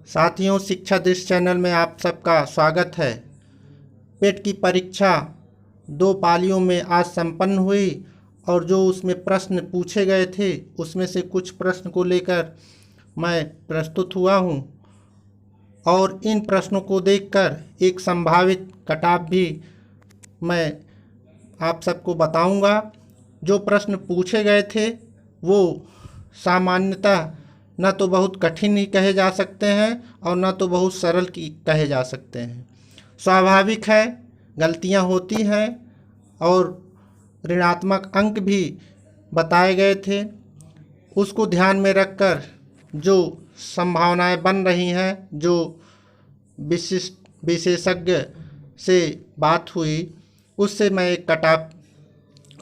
साथियों, शिक्षा दृष्टि चैनल में आप सबका स्वागत है। पेट की परीक्षा 2 पालियों में आज संपन्न हुई और जो उसमें प्रश्न पूछे गए थे उसमें से कुछ प्रश्न को लेकर मैं प्रस्तुत हुआ हूं और इन प्रश्नों को देखकर एक संभावित कटऑफ भी मैं आप सबको बताऊंगा। जो प्रश्न पूछे गए थे वो सामान्यतः न तो बहुत कठिन ही कहे जा सकते हैं और न तो बहुत सरल की कहे जा सकते हैं। स्वाभाविक है, गलतियां होती हैं और ऋणात्मक अंक भी बताए गए थे। उसको ध्यान में रखकर जो संभावनाएं बन रही हैं, जो विशेषज्ञ से बात हुई, उससे मैं एक कटऑफ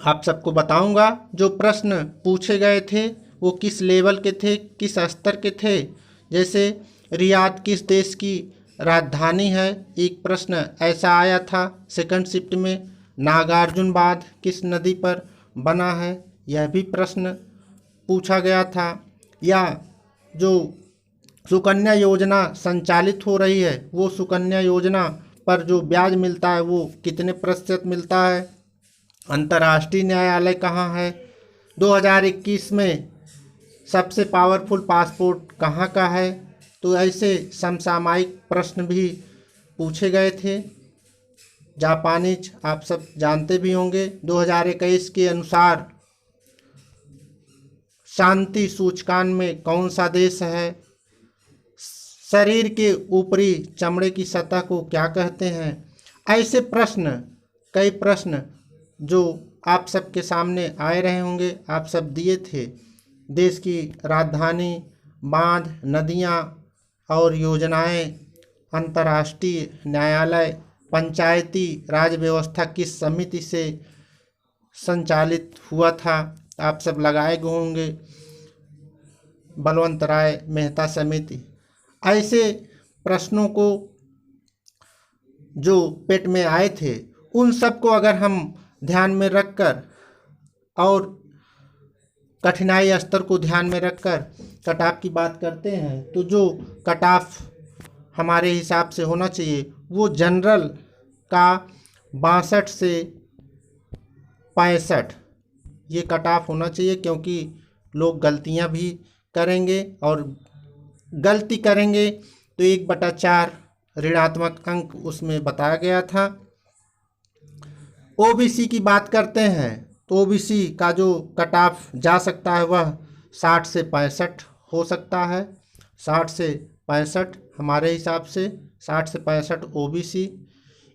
आप सबको बताऊंगा। जो प्रश्न पूछे गए थे वो किस लेवल के थे, किस स्तर के थे। जैसे रियाद किस देश की राजधानी है, एक प्रश्न ऐसा आया था सेकंड शिफ्ट में। नागार्जुन बांध किस नदी पर बना है, यह भी प्रश्न पूछा गया था। या जो सुकन्या योजना संचालित हो रही है, वो सुकन्या योजना पर जो ब्याज मिलता है वो कितने प्रतिशत मिलता है। अंतर्राष्ट्रीय न्यायालय कहाँ है। 2021 में सबसे पावरफुल पासपोर्ट कहाँ का है। तो ऐसे समसामयिक प्रश्न भी पूछे गए थे। जापानीज आप सब जानते भी होंगे। 2021 के अनुसार शांति सूचकांक में कौन सा देश है। शरीर के ऊपरी चमड़े की सतह को क्या कहते हैं। ऐसे प्रश्न, कई प्रश्न जो आप सबके सामने आए रहे होंगे, आप सब दिए थे। देश की राजधानी, बांध, नदियाँ और योजनाएं, अंतर्राष्ट्रीय न्यायालय, पंचायती राज व्यवस्था किस समिति से संचालित हुआ था, आप सब लगाए गए होंगे, बलवंत राय मेहता समिति। ऐसे प्रश्नों को जो पेट में आए थे, उन सब को अगर हम ध्यान में रखकर और कठिनाई स्तर को ध्यान में रखकर कटऑफ की बात करते हैं, तो जो कटऑफ हमारे हिसाब से होना चाहिए वो जनरल का 62 से 65 ये कटऑफ होना चाहिए। क्योंकि लोग गलतियां भी करेंगे और गलती करेंगे तो 1/4 ऋणात्मक अंक उसमें बताया गया था। ओबीसी की बात करते हैं तो ओबीसी का जो कटऑफ जा सकता है वह 60 से 65 हो सकता है। 60 से 65 हमारे हिसाब से 60 से 65 ओबीसी।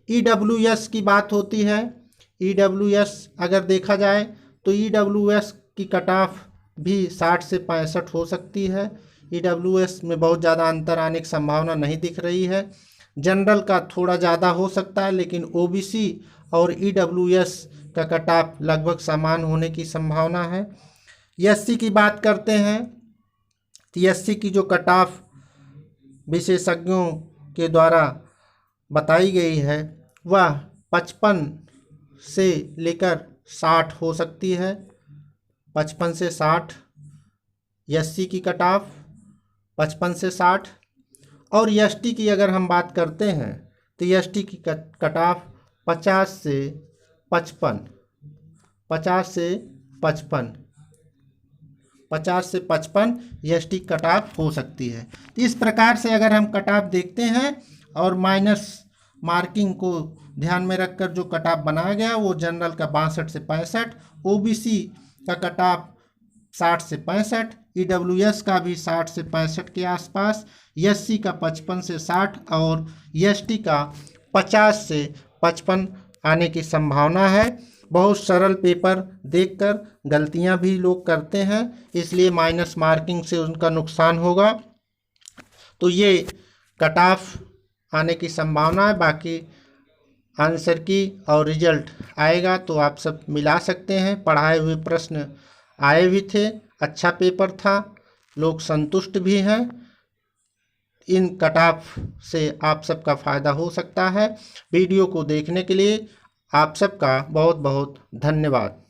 ईडब्ल्यूएस की बात होती है। ईडब्ल्यूएस अगर देखा जाए तो ईडब्ल्यूएस की कटऑफ भी 60 से 65 हो सकती है। ईडब्ल्यूएस में बहुत ज़्यादा अंतर आने की संभावना नहीं दिख रही है। जनरल का थोड़ा ज़्यादा हो सकता है, लेकिन ओबीसी और ईडब्ल्यूएस का कटऑफ लगभग समान होने की संभावना है। एससी की बात करते हैं तो एससी की जो कटऑफ विशेषज्ञों के द्वारा बताई गई है वह 55 से लेकर 60 हो सकती है। 55 से 60 एससी की कटऑफ, 55 से 60। और एसटी की अगर हम बात करते हैं तो एसटी की कटऑफ 50 से 55, 50 से 55, 50 से 55 एसटी कटऑफ हो सकती है। तो इस प्रकार से अगर हम कटऑफ देखते हैं और माइनस मार्किंग को ध्यान में रखकर जो कटऑफ बनाया गया वो जनरल का 62 से 65, ओबीसी का कटऑफ 60 से 65, ईडब्ल्यूएस का भी 60 से 65 के आसपास, एससी का 55 से 60 और एसटी का 50 से 55 आने की संभावना है। बहुत सरल पेपर देखकर गलतियां भी लोग करते हैं, इसलिए माइनस मार्किंग से उनका नुकसान होगा। तो ये कटऑफ आने की संभावना है। बाकी आंसर की और रिजल्ट आएगा तो आप सब मिला सकते हैं। पढ़ाए हुए प्रश्न आए भी थे, अच्छा पेपर था, लोग संतुष्ट भी हैं। इन कटऑफ से आप सबका फ़ायदा हो सकता है। वीडियो को देखने के लिए आप सबका बहुत बहुत धन्यवाद।